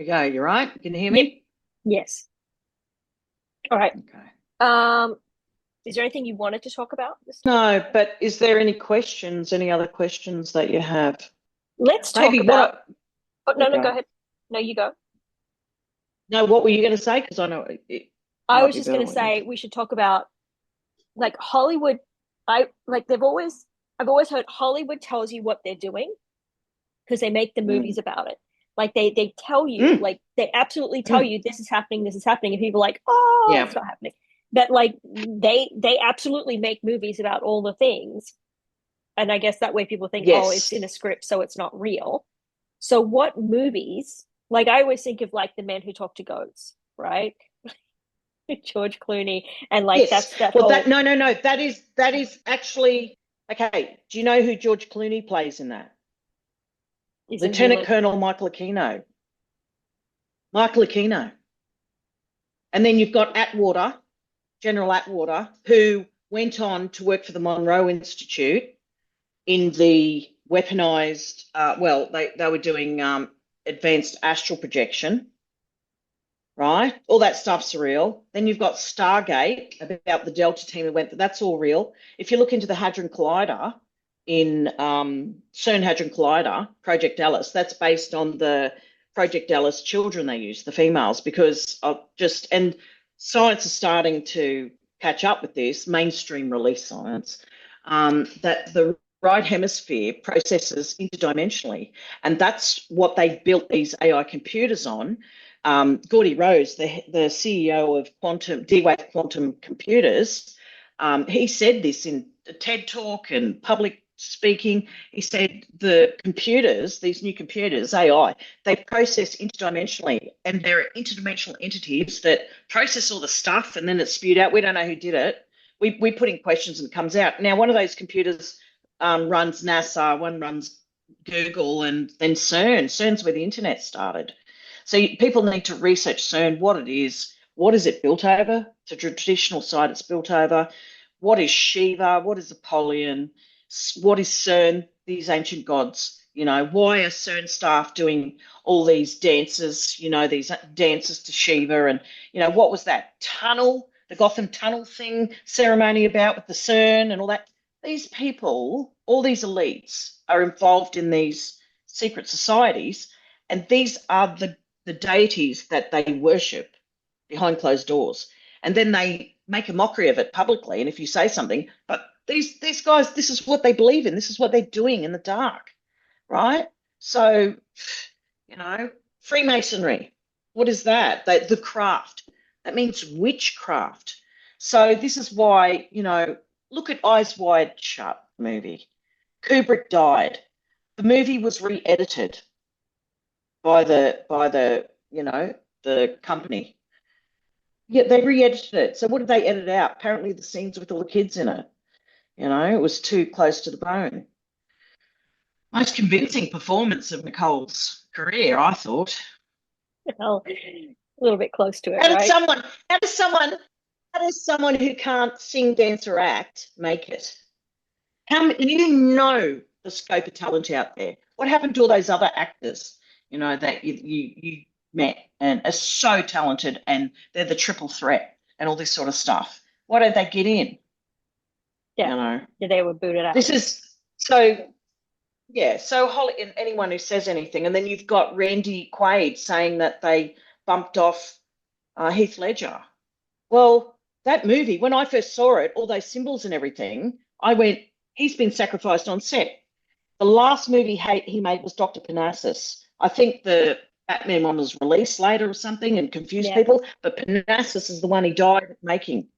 we go. You right? Can you hear Yep. me? Yes. All right. Okay. Um, is there anything you wanted to talk about this time? No, but is there any questions, any other questions that you have? Let's talk Maybe about. Oh, no, no, go okay. ahead. No, you go. No, what were you going to say? Because I know it I might was be just better going to what you. say we should talk about like Hollywood. I like I've always heard Hollywood tells you what they're doing because they make the movies Mm. about it. Like they tell you, Mm. like they absolutely tell Mm. you this is happening, and people are like, oh, Yeah. it's not happening. But like they absolutely make movies about all the things, and I guess that way people think, oh, it's Yes. in a script, so it's not real. So what movies? Like I always think of like The Men Who Talk to Goats, right? George Clooney, and like Yes. that's that Well, that whole no. That is actually okay. Do you know who George Clooney plays in that? isn't he Lieutenant like Colonel Michael Aquino. Michael Aquino. And then you've got Atwater, General Atwater, who went on to work for the Monroe Institute in the weaponized, they were doing advanced astral projection, right? All that stuff's real. Then you've got Stargate about the Delta team who went, that's all real. If you look into the Hadron Collider in CERN Hadron Collider, Project Alice, that's based on the Project Alice children they use, the females, because of just, and science is starting to catch up with this, mainstream release science, that the right hemisphere processes interdimensionally. And that's what they built these AI computers on. Gordy Rose, the CEO of D-Wave Quantum Computers, he said this in a TED talk and public speaking. He said the computers, these new computers, AI, they process interdimensionally, and they're interdimensional entities that process all the stuff, and then it's spewed out. We don't know who did it. We put in questions and it comes out. Now, one of those computers runs NASA, one runs Google, and then CERN. CERN's where the internet started. So people need to research CERN, what it is, what is it built over, the traditional site it's built over, what is Shiva, what is Apollyon, what is CERN, these ancient gods, why are CERN staff doing all these dances, these dances to Shiva, and, what was that tunnel, the Gotham tunnel thing ceremony about with the CERN and all that. These people, all these elites, are involved in these secret societies, and these are the deities that they worship behind closed doors. And then they make a mockery of it publicly. And if you say something, but these guys, this is what they believe in, this is what they're doing in the dark, right? So, Freemasonry, what is that? The craft. That means witchcraft. So this is why, look at Eyes Wide Shut movie. Kubrick died. The movie was re-edited by the the company. Yeah, they re-edited it. So what did they edit out? Apparently the scenes with all the kids in it. It was too close to the bone. Most convincing performance of Nicole's career, I thought. well, a little bit close to it, How does right? someone how does someone how does someone who can't sing, dance, or act make it? You know the scope of talent out there. What happened to all those other actors, that you met and are so talented and they're the triple threat and all this sort of stuff? Why don't they get in? You Yeah. know, Yeah, they were booted out. this is so, yeah. So Holly, and anyone who says anything, and then you've got Randy Quaid saying that they bumped off Heath Ledger. Well, that movie, when I first saw it, all those symbols and everything, I went, he's been sacrificed on set. The last movie he made was Dr. Parnassus. I think the Batman one was released later or something and confused Yeah. people, but Parnassus is the one he died making.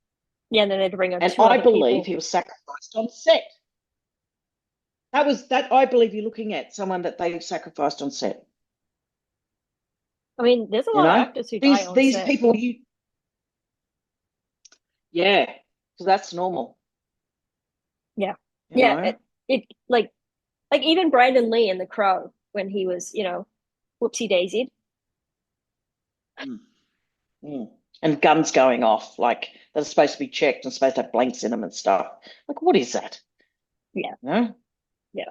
Yeah, and then they had to bring on And two I other believe people. he was sacrificed on set. That I believe you're looking at someone that they sacrificed on set. I mean, there's a You lot of know? actors who die on These set. people yeah, so that's normal, Yeah. you Yeah. know. It like even Brandon Lee in The Crow when he was, whoopsie daisied. Mm. Mm. And guns going off, like they're supposed to be checked and supposed to have blanks in them and stuff. Like, what is that? Yeah. You know? Yeah.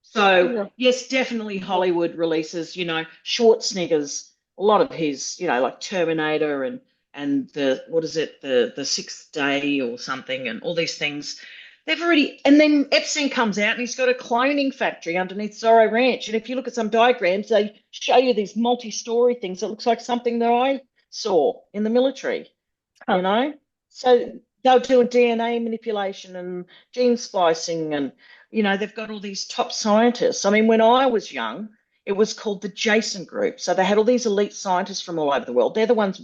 So Yeah. yes, definitely Hollywood releases, Schwarzeneggers, a lot of his, like Terminator and the what is it, the Sixth Day or something, and all these things. They've already, and then Epstein comes out and he's got a cloning factory underneath Zorro Ranch. And if you look at some diagrams, they show you these multi-story things that looks like something that I saw in the military, Huh. So they'll do a DNA manipulation and gene splicing, and they've got all these top scientists. I mean, when I was young, it was called the Jason Group. So they had all these elite scientists from all over the world. They're the ones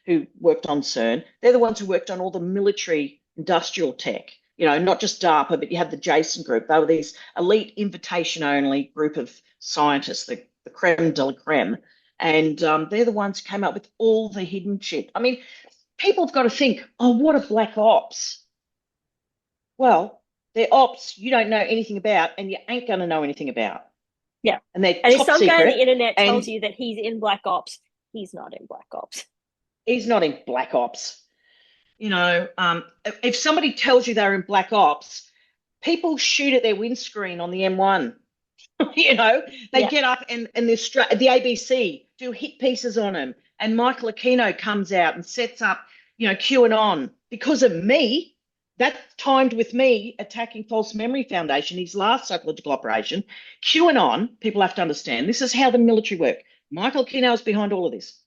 who worked on CERN. They're the ones who worked on all the military industrial tech. Not just DARPA, but you had the Jason Group. They were these elite invitation-only group of scientists, the creme de la creme. And they're the ones who came up with all the hidden shit. I mean, people have got to think, oh, what are black ops? Well, they're ops you don't know anything about and you ain't going to know anything about. Yeah. And they're and if top some secret. Guy on the internet tells you that he's in black ops, he's not in black ops. He's not in black ops. If somebody tells you they're in black ops, people shoot at their windscreen on the M1. They get up and the ABC do hit pieces on him. And Michael Aquino comes out and sets up, QAnon because of me. That timed with me attacking False Memory Foundation, his last psychological operation. QAnon, people have to understand, this is how the military work. Michael Aquino is behind all of this.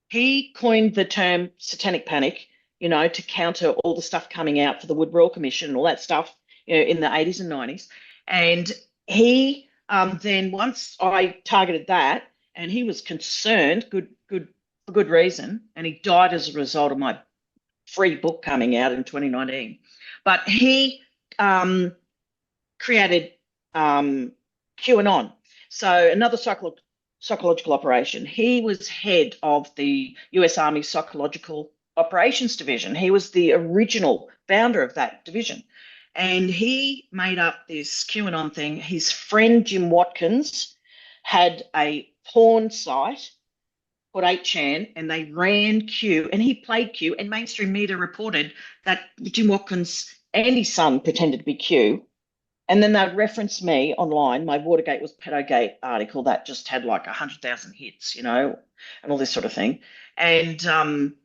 He coined the term satanic panic, to counter all the stuff coming out for the Wood Royal Commission and all that stuff, in the 80s and 90s. And he then, once I targeted that, and he was concerned, for good reason, and he died as a result of my free book coming out in 2019. But he created QAnon. So another psychological operation. He was head of the US Army Psychological Operations Division. He was the original founder of that division. And he made up this QAnon thing. His friend Jim Watkins had a porn site called 8chan, and they ran Q, and he played Q, and mainstream media reported that Jim Watkins and his son pretended to be Q. And then they'd reference me online. My Watergate was Pedogate article that just had like 100,000 hits, and all this sort of thing. And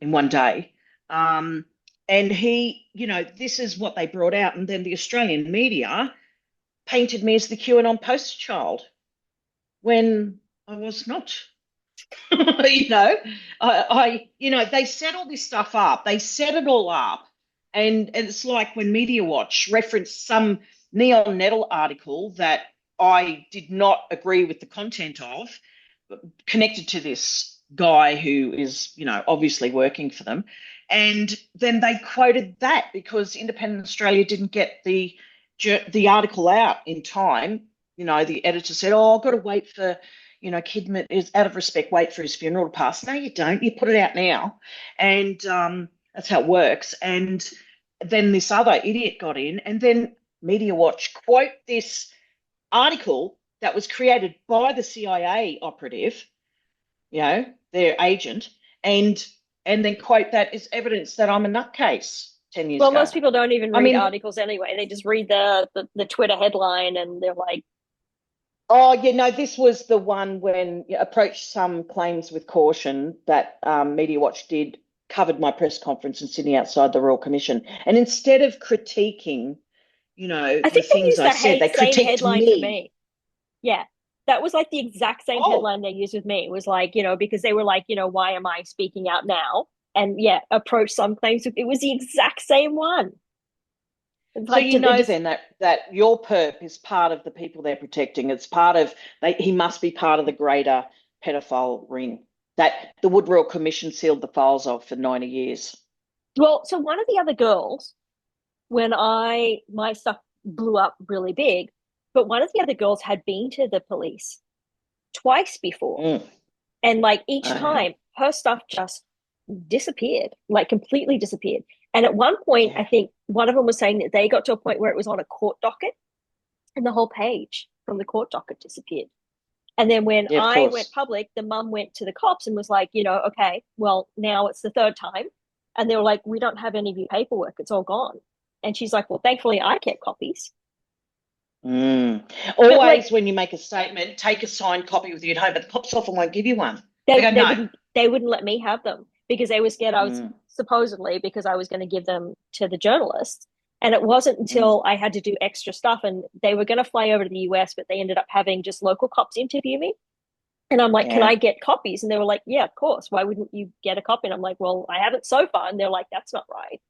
in one day. And he, this is what they brought out. And then the Australian media painted me as the QAnon poster child when I was not. They set all this stuff up. They set it all up. And it's like when Media Watch referenced some Neon Nettle article that I did not agree with the content of, connected to this guy who is, obviously working for them. And then they quoted that because Independent Australia didn't get the article out in time. The editor said, oh, I've got to wait for, Kidman is out of respect, wait for his funeral to pass. No, you don't. You put it out now. And that's how it works. And then this other idiot got in, and then Media Watch quote this article that was created by the CIA operative, their agent, and then quote that as evidence that I'm a nutcase 10 years ago. Well, most people don't even read articles anyway. They just read the Twitter headline and they're like, oh, yeah, no, this was the one when approached some claims with caution that Media Watch did, covered my press conference in Sydney outside the Royal Commission. And instead of critiquing, the things I said, they critiqued headline me. For me. Yeah, that was like the exact same headline they used with me. It was like, because they were like, why am I speaking out now? And yeah, approach some claims. It was the exact same one. Like, so then that your perp is part of the people they're protecting. It's part of, he must be part of the greater pedophile ring that the Wood Royal Commission sealed the files of for 90 years. Well, so one of the other girls, when my stuff blew up really big, but one of the other girls had been to the police twice before. And like each time her stuff just disappeared, like completely disappeared. And at one point, I think one of them was saying that they got to a point where it was on a court docket and the whole page from the court docket disappeared. And then when I went public, the mum went to the cops and was like, okay, well, now it's the third time. And they were like, we don't have any of your paperwork. It's all gone. And she's like, well, thankfully I kept copies. Always, when you make a statement, take a signed copy with you at home, but the cops often won't give you one. They go, no. They wouldn't let me have them because they were scared I was supposedly because I was going to give them to the journalists. And it wasn't until I had to do extra stuff and they were going to fly over to the US, but they ended up having just local cops interview me. And I'm like, can I get copies? And they were like, yeah, of course. Why wouldn't you get a copy? And I'm like, well, I haven't so far. And they're like, that's not right.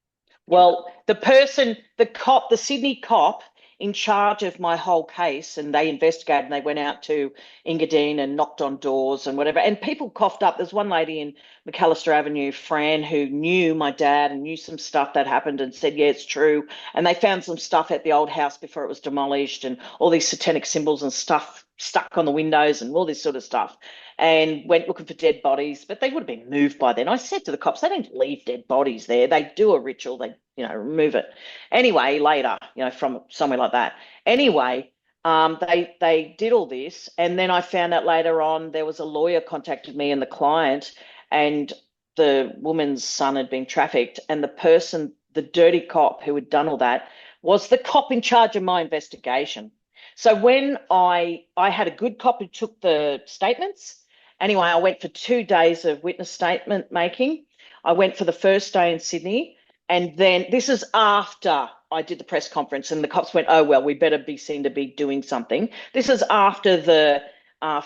Well, the Sydney cop in charge of my whole case, and they investigated and they went out to Engadine and knocked on doors and whatever. And people coughed up. There's one lady in McAllister Avenue, Fran, who knew my dad and knew some stuff that happened and said, yeah, it's true. And they found some stuff at the old house before it was demolished and all these satanic symbols and stuff stuck on the windows and all this sort of stuff, and went looking for dead bodies, but they would have been moved by then. I said to the cops, they don't leave dead bodies there. They do a ritual, they, remove it. Anyway, later, from somewhere like that. Anyway, they did all this, and then I found out later on there was a lawyer contacted me and the client, and the woman's son had been trafficked, and the dirty cop who had done all that was the cop in charge of my investigation. So when I had a good cop who took the statements. Anyway, I went for 2 days of witness statement making. I went for the first day in Sydney, and then this is after I did the press conference, and the cops went, oh, well, we better be seen to be doing something. This is after the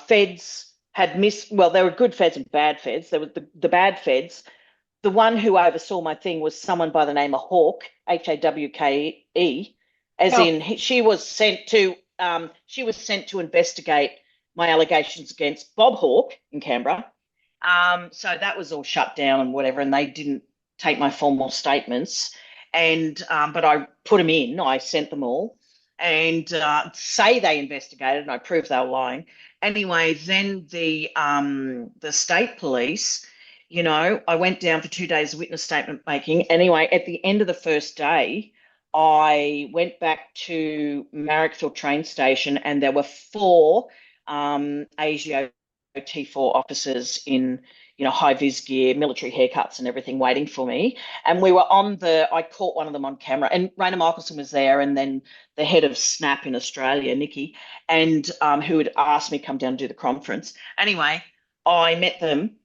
feds had well, there were good feds and bad feds. There was the bad feds. The one who oversaw my thing was someone by the name of Hawke, Hawke, as in she was sent to investigate my allegations against Bob Hawke in Canberra. So that was all shut down and whatever, and they didn't take my formal statements. And but I put them in. I sent them all, and say they investigated, and I proved they were lying. Anyway, then the state police, I went down for 2 days of witness statement making. Anyway, at the end of the first day, I went back to Marrickville train station, and there were 4 ASIO T4 officers in, high vis gear, military haircuts and everything waiting for me. And we were I caught one of them on camera, and Raina Michelson was there, and then the head of SNAP in Australia, Nikki, and who had asked me to come down and do the conference. Anyway, I met them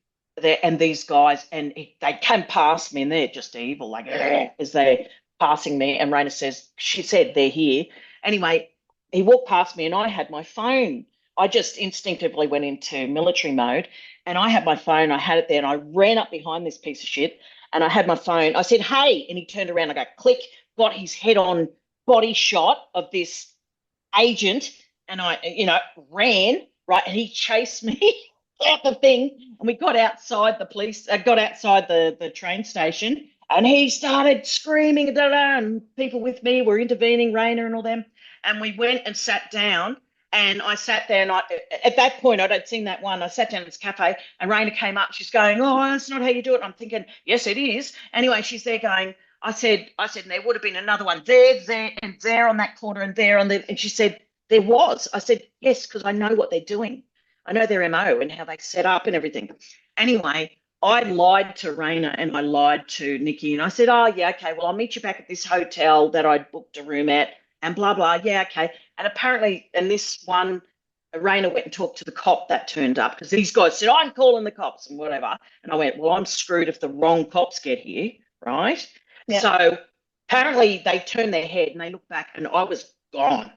there, and these guys, and they came past me, and they're just evil, like, as they're passing me, and Raina she said, they're here. Anyway, he walked past me, and I had my phone. I just instinctively went into military mode, and I had my phone. I had it there, and I ran up behind this piece of shit, and I had my phone. I said, hey, and he turned around. I go, click, got his head-on body shot of this agent, and I, ran, right, and he chased me out the thing, and we got outside the train station, and he started screaming, and people with me were intervening, Raina and all them, and we went and sat down. And I sat there, and at that point, I'd seen that one. I sat down at this cafe, and Raina came up. She's going, oh, that's not how you do it. And I'm thinking, yes, it is. Anyway, she's there going, I said, and there would have been another one there, and there on that corner, and there on the, and she said, there was. I said, yes, because I know what they're doing. I know their MO and how they set up and everything. Anyway, I lied to Raina and I lied to Nikki, and I said, oh, yeah, okay, well, I'll meet you back at this hotel that I'd booked a room at, and blah, blah, yeah, okay. And apparently, and this one, Raina went and talked to the cop that turned up, because these guys said, I'm calling the cops and whatever. And I went, well, I'm screwed if the wrong cops get here, right? Yeah. So apparently they turned their head and they looked back, and I was gone.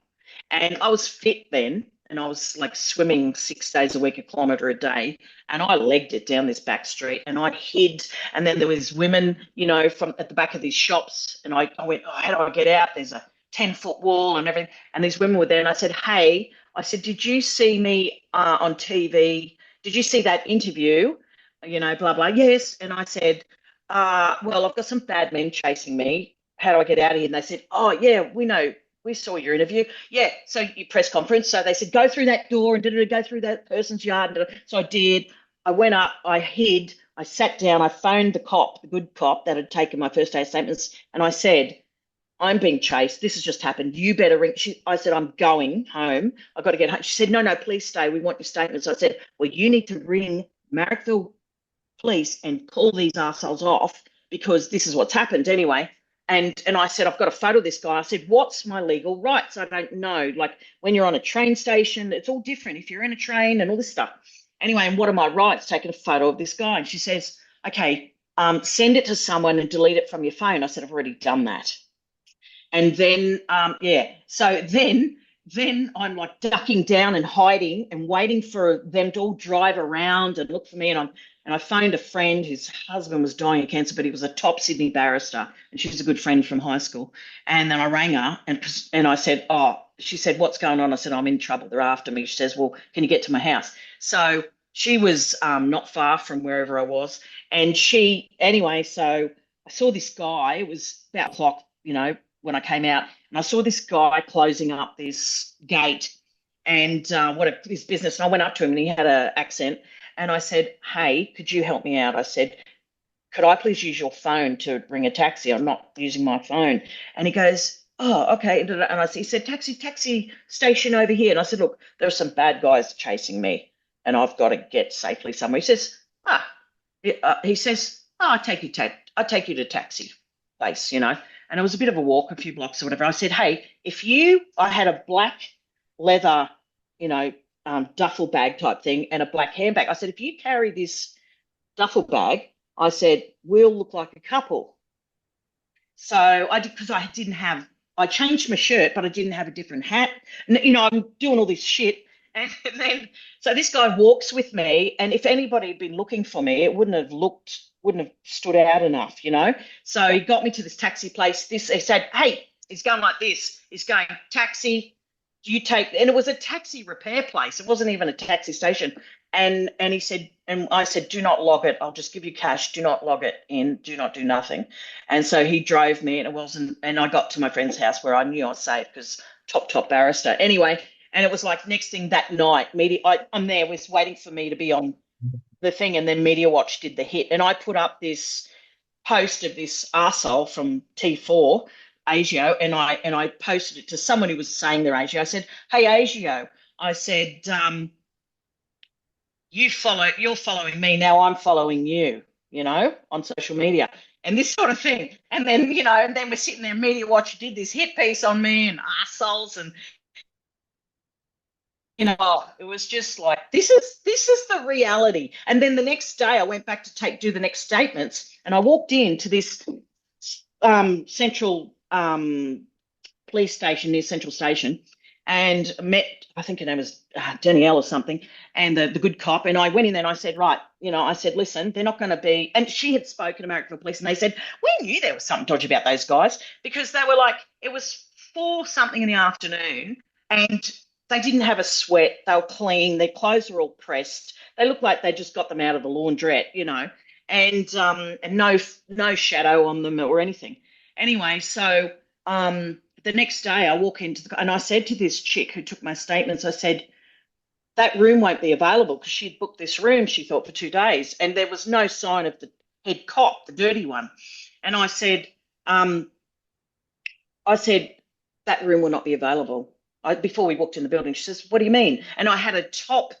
And I was fit then, and I was like swimming 6 days a week, a kilometre a day, and I legged it down this back street, and I hid. And then there was women, from at the back of these shops, and I went, oh, how do I get out? There's a 10-foot wall and everything, and these women were there, and I said, hey, did you see me on TV? Did you see that interview? Blah, blah. Yes. And I said, well, I've got some bad men chasing me. How do I get out of here? And they said, oh, yeah, we know. We saw your interview. Yeah, so your press conference. So they said, go through that door and go through that person's yard. So I did. I went up, I hid, I sat down, I phoned the good cop that had taken my first day of statements, and I said, I'm being chased. This has just happened. You better ring. I said, I'm going home. I've got to get home. She said, no, please stay. We want your statements. I said, well, you need to ring Marrickville Police and call these arseholes off, because this is what's happened anyway. And I said, I've got a photo of this guy. I said, what's my legal rights? I don't know. Like when you're on a train station, it's all different if you're in a train and all this stuff. Anyway, and what am I right? It's taking a photo of this guy. And she says, okay, send it to someone and delete it from your phone. I said, I've already done that. And then, so then I'm like ducking down and hiding and waiting for them to all drive around and look for me. And I phoned a friend whose husband was dying of cancer, but he was a top Sydney barrister, and she was a good friend from high school. And then I rang her and I said, oh, she said, what's going on? I said, I'm in trouble. They're after me. She says, well, can you get to my house? So she was not far from wherever I was. And anyway, so I saw this guy. It was about o'clock, when I came out, and I saw this guy closing up this gate and this business. And I went up to him and he had an accent. And I said, hey, could you help me out? I said, could I please use your phone to ring a taxi? I'm not using my phone. And he goes, oh, okay. And he said, taxi station over here. And I said, look, there are some bad guys chasing me and I've got to get safely somewhere. He says, I take you to taxi place, And it was a bit of a walk, a few blocks or whatever. I said, hey, I had a black leather, duffel bag type thing and a black handbag. I said, if you carry this duffel bag, I said, we'll look like a couple. So I did, because I changed my shirt, but I didn't have a different hat. And, I'm doing all this shit. And then, so this guy walks with me, and if anybody had been looking for me, it wouldn't have stood out enough, So he got me to this taxi place. He said, hey, he's going like this. He's going, taxi, and it was a taxi repair place. It wasn't even a taxi station. And he said, and I said, do not log it. I'll just give you cash. Do not log it in. Do not do nothing. And so he drove me, and I got to my friend's house where I knew I was safe because top barrister. Anyway, and it was like next thing that night, I'm there, was waiting for me to be on the thing, and then Media Watch did the hit. And I put up this post of this arsehole from T4, Asio, and I posted it to someone who was saying they're Asio. I said, hey, Asio, I said, you're following me, now I'm following you, on social media. And this sort of thing. And then, and then we're sitting there, Media Watch did this hit piece on me and arseholes and it was just like, this is the reality. And then the next day I went back to do the next statements, and I walked into this central police station near Central Station and met, I think her name was Danielle or something, and the good cop. And I went in there and I said, right, I said, listen, they're not going to be, and she had spoken American police, and they said, we knew there was something dodgy about those guys, because they were like, it was 4 something in the afternoon, and they didn't have a sweat. They were clean. Their clothes were all pressed. They looked like they just got them out of the laundrette, and no shadow on them or anything. Anyway, so the next day I walk into and I said to this chick who took my statements, I said, that room won't be available, because she'd booked this room, she thought, for 2 days, and there was no sign of the head cop, the dirty one. And I said, that room will not be available. Before we walked in the building, she says, what do you mean? And I had a top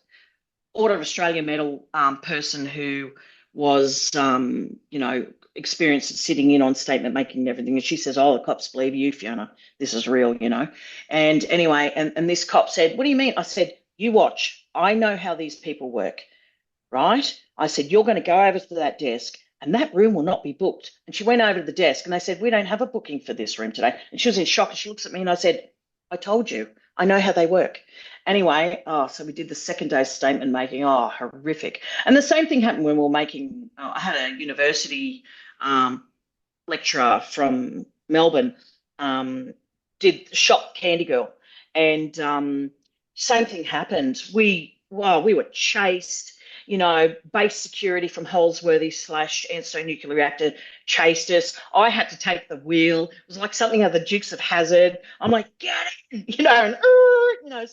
Order of Australia medal person who was, experienced at sitting in on statement making and everything. And she says, oh, the cops believe you, Fiona. This is real, And anyway, and this cop said, what do you mean? I said, you watch. I know how these people work, right? I said, you're going to go over to that desk and that room will not be booked. And she went over to the desk and they said, we don't have a booking for this room today. And she was in shock, and she looks at me and I said, I told you, I know how they work. Anyway, so we did the second day statement making, horrific. And the same thing happened when we were making, I had a university lecturer from Melbourne, did shop Candy Girl. And same thing happened. We were chased. Base security from Holsworthy / Anstone nuclear reactor chased us. I had to take the wheel. It was like something of the Dukes of Hazzard. I'm like, get it, and I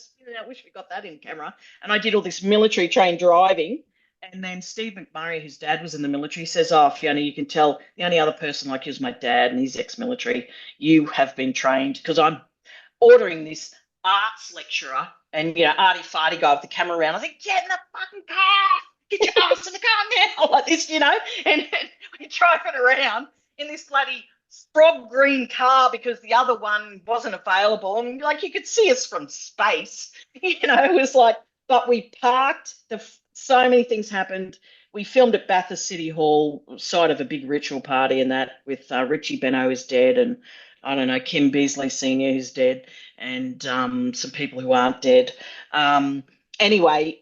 wish we got that in camera. And I did all this military trained driving. And then Steve McMurray, whose dad was in the military, says, oh, Fiona, you can tell the only other person like you is my dad, and he's ex-military. You have been trained, because I'm ordering this arts lecturer, and arty farty guy with the camera around. I think, get in the fucking car, get your ass in the car now, like this, and we're driving around in this bloody frog green car because the other one wasn't available, and like you could see us from space, it was like, but we parked so many things happened. We filmed at Bathurst City Hall, site of a big ritual party, and that with Richie Benaud is dead, and I don't know, Kim Beazley Senior who's dead, and some people who aren't dead. Anyway,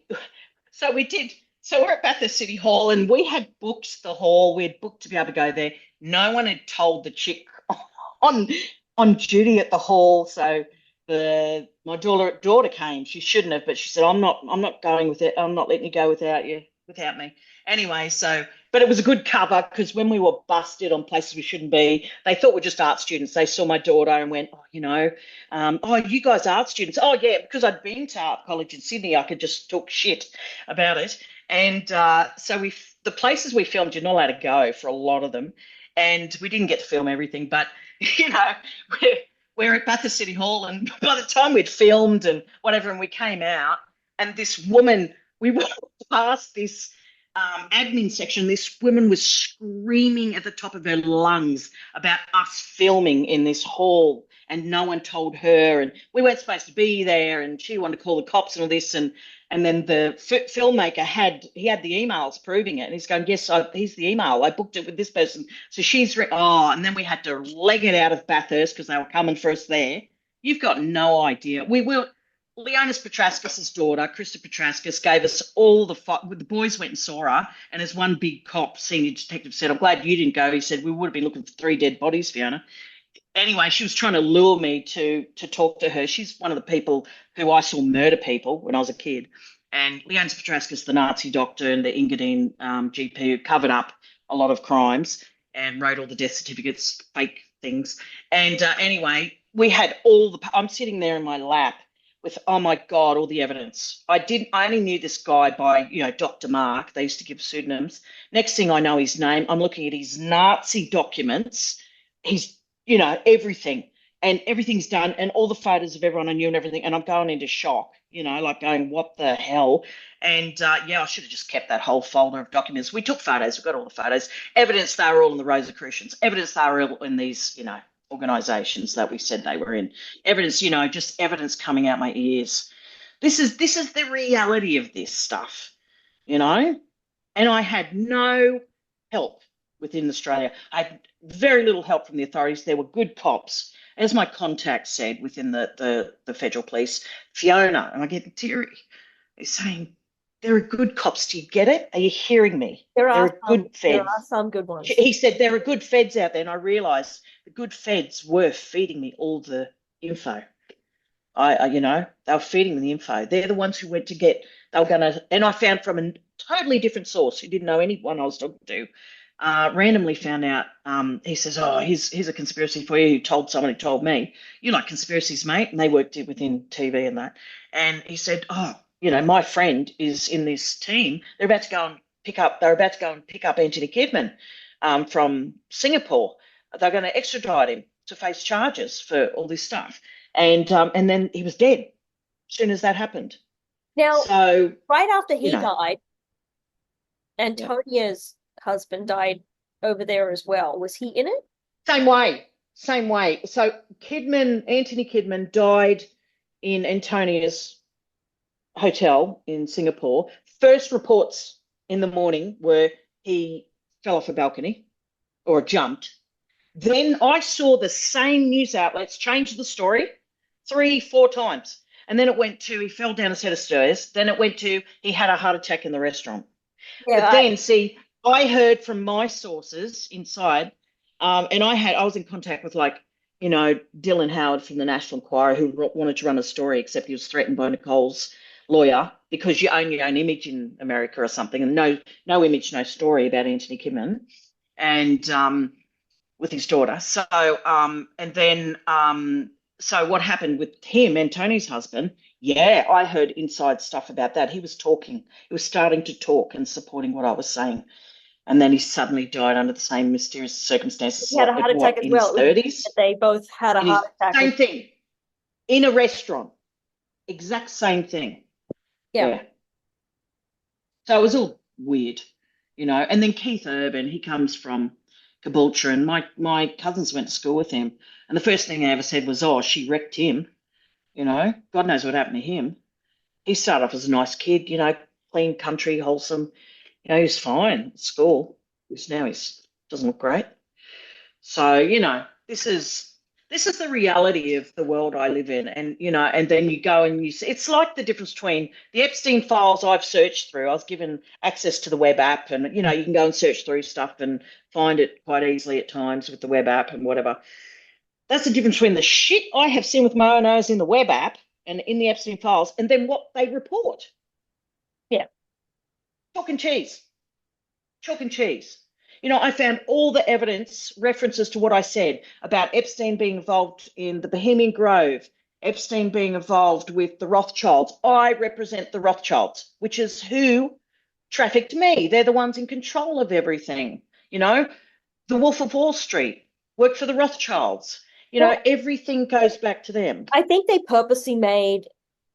so we did. So we're at Bathurst City Hall, and we had booked the hall. We had booked to be able to go there. No one had told the chick on on duty at the hall. So my daughter came. She shouldn't have, but she said, I'm not going with it. I'm not letting you go without me. Anyway, but it was a good cover because when we were busted on places we shouldn't be, they thought we're just art students. They saw my daughter and went, oh, you guys are art students. Oh, yeah, because I'd been to art college in Sydney, I could just talk shit about it. And so the places we filmed, you're not allowed to go for a lot of them. And we didn't get to film everything, but, we're at Bathurst City Hall, and by the time we'd filmed and whatever, and we came out, and this woman, we walked past this admin section, this woman was screaming at the top of her lungs about us filming in this hall, and no one told her, and we weren't supposed to be there, and she wanted to call the cops and all this, and then the filmmaker had the emails proving it, and he's going, yes, here's the email. I booked it with this person. So and then we had to leg it out of Bathurst because they were coming for us there. You've got no idea. Leonis Petraskis' daughter, Krista Petraskis, gave us all the boys went and saw her, and as one big cop, senior detective, said, I'm glad you didn't go. He said, we would have been looking for 3 dead bodies, Fiona. Anyway, she was trying to lure me to talk to her. She's one of the people who I saw murder people when I was a kid. And Leonis Petraskis, the Nazi doctor and the Engadine GP who covered up a lot of crimes and wrote all the death certificates, fake things. And anyway, we had I'm sitting there in my lap with, oh my God, all the evidence. I only knew this guy by, Dr. Mark. They used to give pseudonyms. Next thing I know his name, I'm looking at his Nazi documents. He's everything, and everything's done, and all the photos of everyone I knew and everything, and I'm going into shock, like going, what the hell? And I should have just kept that whole folder of documents. We took photos, we got all the photos, evidence they were all in the Rosicrucians, evidence they were all in these, organizations that we said they were in, evidence, just evidence coming out my ears. This is the reality of this stuff, and I had no help within Australia. I had very little help from the authorities. There were good cops, as my contact said within the federal police. Fiona, and I get teary, is saying, there are good cops. Do you get it? Are you hearing me? There are good feds. There are some good ones. He said there are good feds out there, and I realised the good feds were feeding me all the info. They were feeding me the info. They're the ones who went to get. They were going to, and I found from a totally different source who didn't know anyone I was talking to. Randomly found out, he says, oh, here's a conspiracy for you, who told someone who told me. You like conspiracies, mate? And they worked within TV and that. And he said, oh, my friend is in this team. They're about to go and pick up Antony Kidman from Singapore. They're going to extradite him to face charges for all this stuff. And then he was dead as soon as that happened. Now, so right after he died, Antonia's husband died over there as well. Was he in it? Same way. So Antony Kidman died in Antonia's hotel in Singapore. First reports in the morning were he fell off a balcony or jumped. Then I saw the same news outlets change the story 3-4 times. And then it went to he fell down a set of stairs. Then it went to he had a heart attack in the restaurant. Yeah, but then, I heard from my sources inside, and I was in contact with Dylan Howard from the National Enquirer, who wanted to run a story, except he was threatened by Nicole's lawyer because you own your own image in America or something, and no image, no story about Antony Kidman, and with his daughter. So so what happened with him and Tony's husband? Yeah, I heard inside stuff about that. He was talking. He was starting to talk and supporting what I was saying. And then he suddenly died under the same mysterious circumstances. He had a heart attack as well. In his 30s. They both had a heart attack. Same thing. In a restaurant. Exact same thing. Yeah. So it was all weird, And then Keith Urban, he comes from Caboolture, and my cousins went to school with him. And the first thing they ever said was, oh, she wrecked him. God knows what happened to him. He started off as a nice kid, clean country, wholesome. You know, he's fine at school. He's doesn't look great. So, you know, this is the reality of the world I live in. And, you know, and then you go and you see, it's like the difference between the Epstein files I've searched through. I was given access to the web app and, you know, you can go and search through stuff and find it quite easily at times with the web app and whatever. That's the difference between the shit I have seen with my own eyes in the web app and in the Epstein files and then what they report. Yeah. Chalk and cheese. Chalk and cheese. You know, I found all the evidence, references to what I said about Epstein being involved in the Bohemian Grove, Epstein being involved with the Rothschilds. I represent the Rothschilds, which is who trafficked me. They're the ones in control of everything. You know, the Wolf of Wall Street worked for the Rothschilds. You know, everything goes back to them. I think they purposely made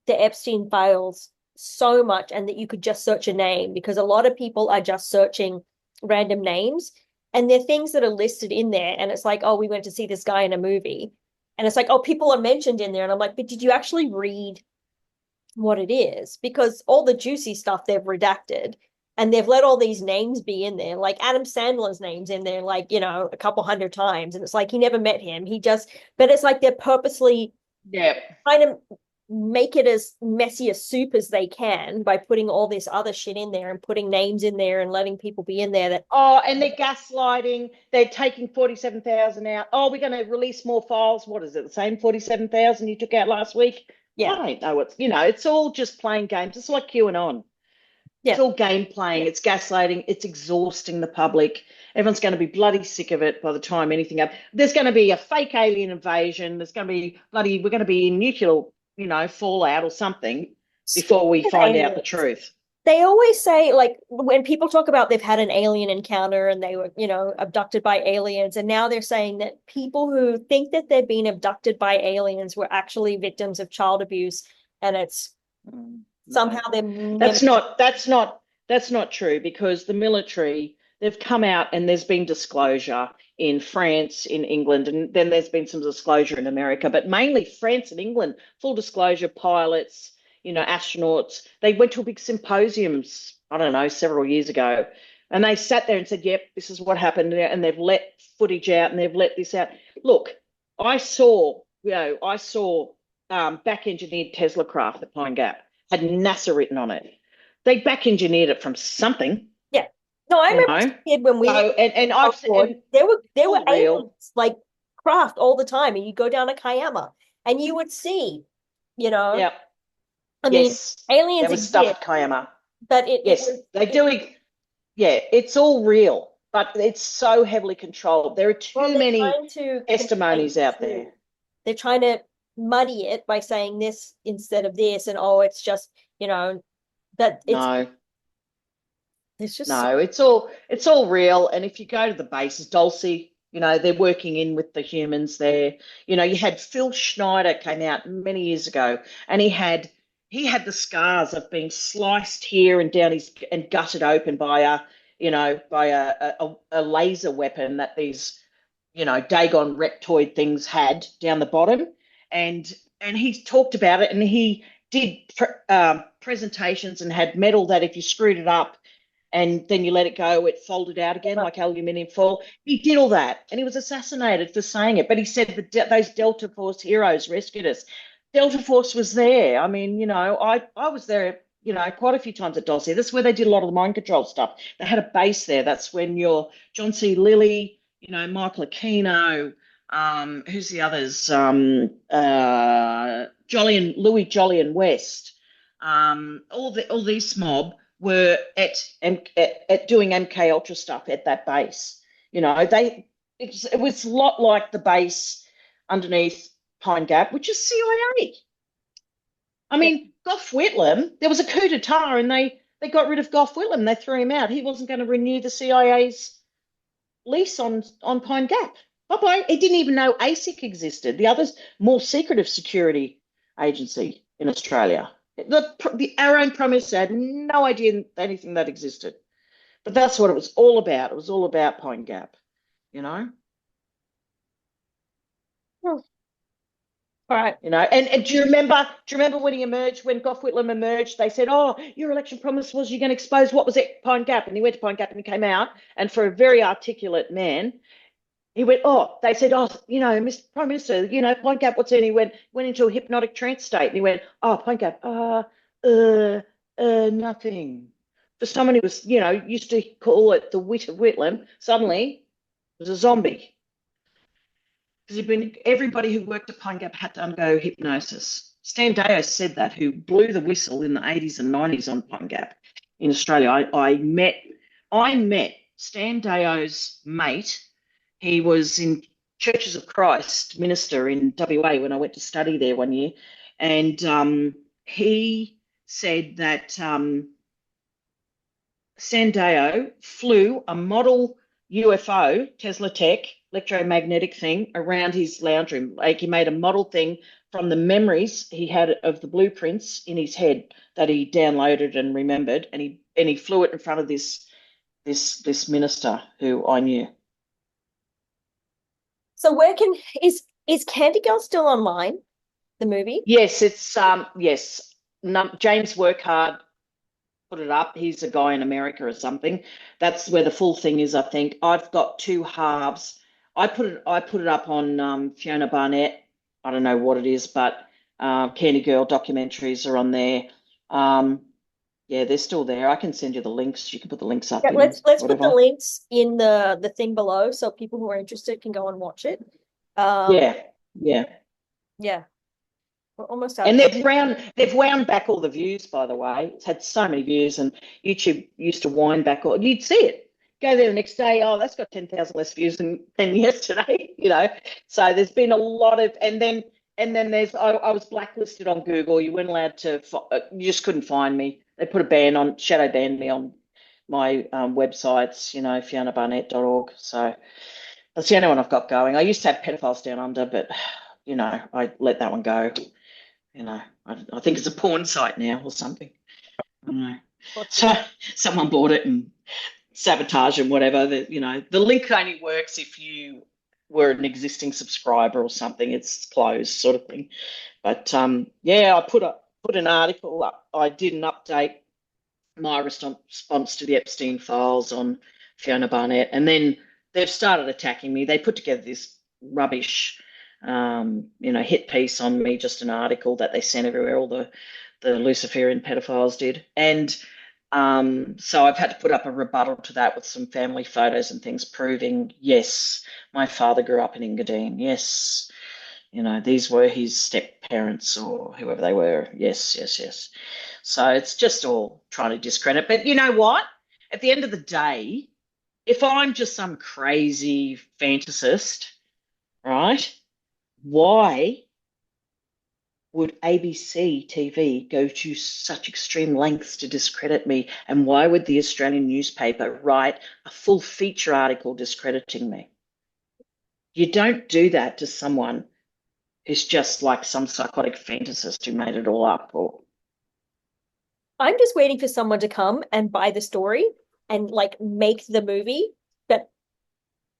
the Epstein files so much and that you could just search a name, because a lot of people are just searching random names and they're things that are listed in there. And it's like, oh, we went to see this guy in a movie. And it's like, oh, people are mentioned in there. And I'm like, but did you actually read what it is? Because all the juicy stuff they've redacted and they've let all these names be in there. Like Adam Sandler's name's in there, like, you know, a couple hundred times. And it's like, he never met him. But it's like they're purposely trying to make it as messy a soup as they can by putting all this other shit in there and putting names in there and letting people be in there that and they're gaslighting, they're taking 47,000 out. Oh, we're going to release more files. What is it, the same 47,000 you took out last week? Yeah. I don't know what's, you know, it's all just playing games. It's like QAnon. It's all game playing. It's gaslighting. It's exhausting the public. Everyone's going to be bloody sick of it by the time anything up. There's going to be a fake alien invasion. There's going to be we're going to be in nuclear, you know, fallout or something before we find out the truth. They always say, like, when people talk about they've had an alien encounter and they were, you know, abducted by aliens, and now they're saying that people who think that they're being abducted by aliens were actually victims of child abuse, and it's somehow they're that's not true, because the military, they've come out and there's been disclosure in France, in England, and then there's been some disclosure in America, but mainly France and England, full disclosure, pilots, you know, astronauts. They went to a big symposiums, I don't know, several years ago, and they sat there and said, yep, this is what happened, and they've let footage out and they've let this out. Look, I saw back-engineered Tesla craft at Pine Gap, had NASA written on it. They back-engineered it from something. Yeah. No, I remember when we there were aliens, like craft all the time, and you go down to Kayama and you would see, you know. Yeah. I mean, aliens there was stuff at Kayama. But it's all real, but it's so heavily controlled. There are too many testimonies out there. They're trying to muddy it by saying this instead of this, and it's just, you know, that it's it's just it's all real. And if you go to the bases, Dulcie, you know, they're working in with the humans there. You know, you had Phil Schneider came out many years ago, and he had the scars of being sliced here and down and gutted open by a laser weapon that these, you know, Dagon reptoid things had down the bottom. And he talked about it, and he did presentations and had metal that if you screwed it up and then you let it go, it folded out again like aluminium foil. He did all that, and he was assassinated for saying it. But he said that those Delta Force heroes rescued us. Delta Force was there. I mean, you know, I was there, you know, quite a few times at Dulcie. That's where they did a lot of the mind control stuff. They had a base there. That's when your John C. Lilly, you know, Michael Aquino, who's the others? Louis Jolyon West. All these mob were at doing MK Ultra stuff at that base. You know, it was a lot like the base underneath Pine Gap, which is CIA. I mean, Gough Whitlam, there was a coup d'etat and they got rid of Gough Whitlam. They threw him out. He wasn't going to renew the CIA's lease on Pine Gap. Bye-bye. He didn't even know ASIC existed, the other more secretive security agency in Australia. Our own Prime Minister had no idea anything that existed. But that's what it was all about. It was all about Pine Gap, you know? All right. You know, and do you remember when he emerged, when Gough Whitlam emerged, they said, "Oh, your election promise was you're going to expose what was at Pine Gap," and he went to Pine Gap and he came out, and for a very articulate man, he went, "Oh," they said, "Oh, you know, Mr. Prime Minister, you know, Pine Gap, what's in?" He went into a hypnotic trance state, and he went, "Oh, Pine Gap, nothing." For someone who was, you know, used to call it the wit of Whitlam, suddenly was a zombie. Because everybody who worked at Pine Gap had to undergo hypnosis. Stan Deyo said that, who blew the whistle in the 80s and 90s on Pine Gap in Australia. I met Stan Deyo's mate. He was in Churches of Christ minister in WA when I went to study there one year, and he said that Stan Deyo flew a model UFO, Tesla Tech, electromagnetic thing around his lounge room. Like he made a model thing from the memories he had of the blueprints in his head that he downloaded and remembered, and he flew it in front of this minister who I knew. So is Candy Girl still online? The movie? Yes, it's yes. James Workhard put it up. He's a guy in America or something. That's where the full thing is, I think. I've got two halves. I put it up on Fiona Barnett. I don't know what it is, but Candy Girl documentaries are on there. Yeah, they're still there. I can send you the links. You can put the links up. Yeah, in let's put the whatever. links in the thing below so people who are interested can go and watch it. Yeah, yeah. Yeah, we're almost out of And time. they've wound back all the views, by the way. It's had so many views, and YouTube used to wind back all. You'd see it. Go there the next day. Oh, that's got 10,000 less views than yesterday. You know, so there's been a lot of, and then there's. I was blacklisted on Google. You weren't allowed to. You just couldn't find me. They put a ban on, shadow banned me on my websites. You know, FionaBarnett.org. So that's the only one I've got going. I used to have pedophiles down under, but you know, I let that one go. You know, I think it's a porn site now or something. I don't know. So someone bought it and sabotage and whatever. The link only works if you were an existing subscriber or something. It's closed, sort of thing. But yeah, I put an article up. I did an update my response to the Epstein files on Fiona Barnett, and then they've started attacking me. They put together this rubbish, hit piece on me, just an article that they sent everywhere. All the Luciferian pedophiles did, and so I've had to put up a rebuttal to that with some family photos and things proving, yes, my father grew up in Engadine. Yes, these were his step parents or whoever they were. Yes, yes, yes. So it's just all trying to discredit. But you know what? At the end of the day, if I'm just some crazy fantasist, right, why would ABC TV go to such extreme lengths to discredit me? And why would the Australian newspaper write a full feature article discrediting me? You don't do that to someone who's just like some psychotic fantasist who made it all up. Or I'm just waiting for someone to come and buy the story and like make the movie, but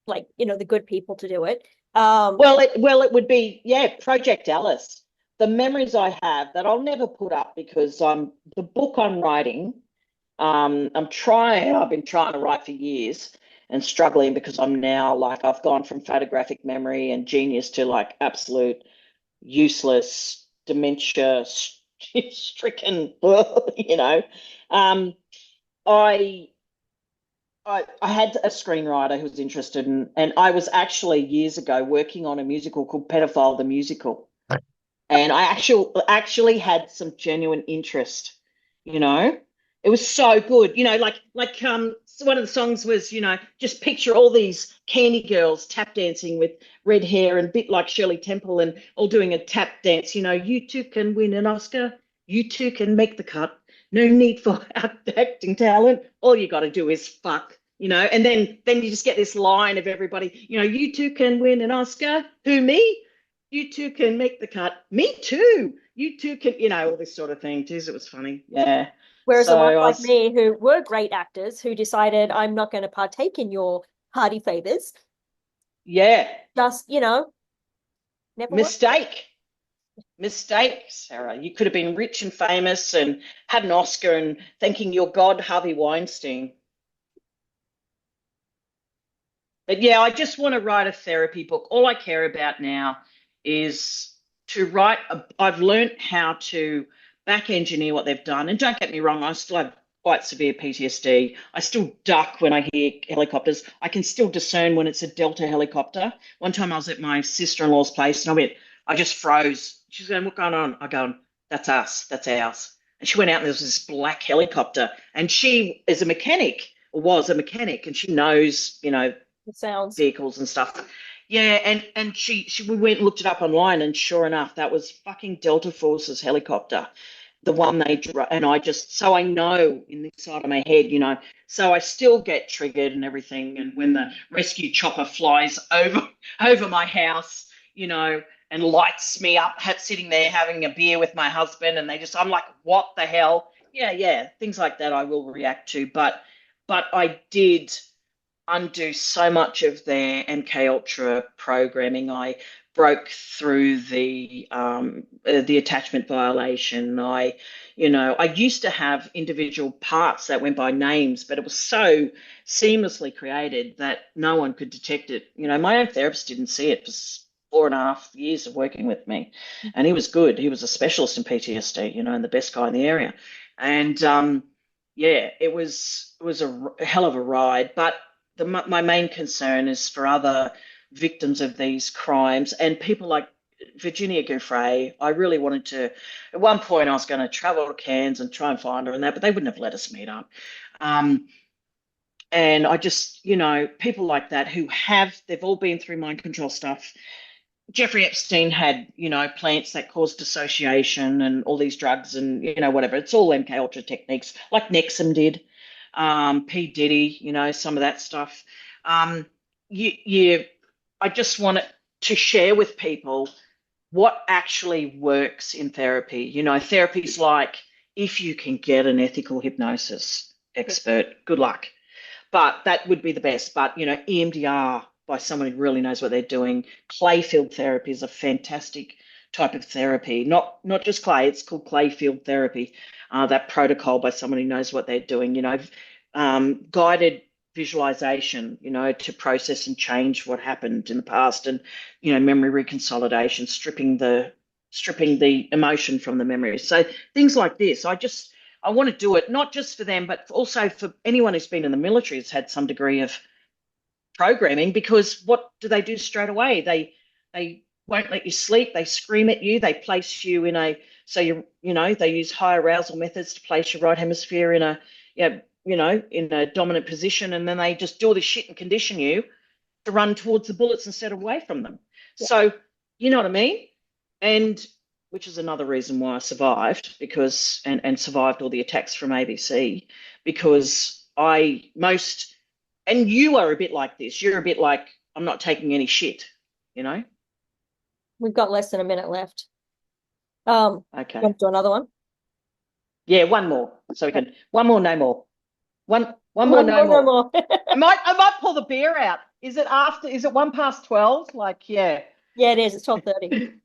like, the good people to do it. It would be, yeah, Project Alice. The memories I have that I'll never put up because the book I'm writing, I've been trying to write for years and struggling because I'm now like, I've gone from photographic memory and genius to like absolute useless dementia stricken, I I had a screenwriter who was interested and I was actually years ago working on a musical called Pedophile the Musical. And I actually had some genuine interest, you know. It was so good, so one of the songs was, just picture all these candy girls tap dancing with red hair and a bit like Shirley Temple and all doing a tap dance, you too can win an Oscar, you too can make the cut. No need for acting talent. All you got to do is fuck, and then you just get this line of everybody, you too can win an Oscar. Who, me? You too can make the cut. Me too. You too can, all this sort of thing. Jeez, it was funny. Yeah. Whereas So the ones I like was, me who were great actors who decided I'm not going to partake in your hearty favors, yeah, just, never worked. mistake. mistake, Sarah. You could have been rich and famous and had an Oscar and thanking your God, Harvey Weinstein. But yeah, I just want to write a therapy book. All I care about now is to write. I've learned how to back engineer what they've done. And don't get me wrong, I still have quite severe PTSD. I still duck when I hear helicopters. I can still discern when it's a Delta helicopter. One time I was at my sister-in-law's place and I just froze. She's going, "What's going on?" I go, "That's us. That's ours." And she went out and there was this black helicopter. And she is a mechanic, or was a mechanic, and she knows, It sounds. vehicles and stuff. Yeah, and she we went and looked it up online, and sure enough, that was fucking Delta Force's helicopter, the one and I just, so I know in the side of my head, so I still get triggered and everything. And when the rescue chopper flies over my house, and lights me up, sitting there having a beer with my husband, and I'm like, what the hell? Yeah, things like that I will react to, but I did undo so much of their MK Ultra programming. I broke through the attachment violation. I used to have individual parts that went by names, but it was so seamlessly created that no one could detect it. My own therapist didn't see it for 4.5 years of working with me, and he was good. He was a specialist in PTSD, and the best guy in the area. And yeah, it was a hell of a ride, but my main concern is for other victims of these crimes and people like Virginia Giuffre. I really wanted to, at one point, I was going to travel to Cairns and try and find her and that, but they wouldn't have let us meet up. And I just, people like that they've all been through mind control stuff. Jeffrey Epstein had, plants that caused dissociation and all these drugs and, whatever. It's all MK Ultra techniques, like Nexum did. P. Diddy, some of that stuff. I just want to share with people what actually works in therapy. Therapy's like, if you can get an ethical hypnosis expert, good luck. But that would be the best. But, EMDR by someone who really knows what they're doing. Clay field therapy is a fantastic type of therapy. Not just clay, it's called clay field therapy. That protocol by someone who knows what they're doing, guided visualization, to process and change what happened in the past, and, memory reconsolidation, stripping the emotion from the memory. So things like this, I want to do it, not just for them, but also for anyone who's been in the military, has had some degree of programming, because what do they do straight away? They won't let you sleep. They scream at you. They place you in they use high arousal methods to place your right hemisphere in a dominant position. And then they just do all this shit and condition you to run towards the bullets instead of away from them. Yeah. So, you know what I mean? And which is another reason why I survived, and survived all the attacks from ABC, because and you are a bit like this. You're a bit like, I'm not taking any shit, We've got less than a minute left. Okay. Want to do another one? Yeah, one more. So we can, one more, no more. One more, no more. I might pull the beer out. Is it 1:12? Like, yeah. Yeah, it is. It's 12:30.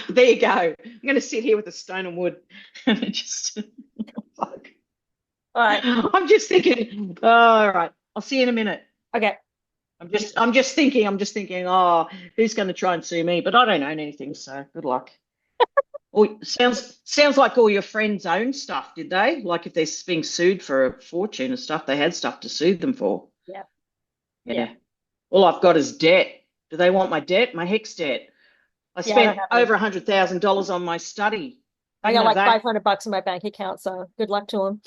There you go. I'm going to sit here with a stone and wood and just fuck. All right. I'm just thinking, all right, I'll see you in a minute. Okay. I'm just thinking, oh, who's going to try and sue me? But I don't own anything, so good luck. Sounds like all your friends own stuff, did they? Like, if they're being sued for a fortune and stuff, they had stuff to sue them for. Yeah. All I've got is debt. Do they want my debt? My HECS debt. I spent over $100,000 on my study. I got like $500 in my bank account, so good luck to them.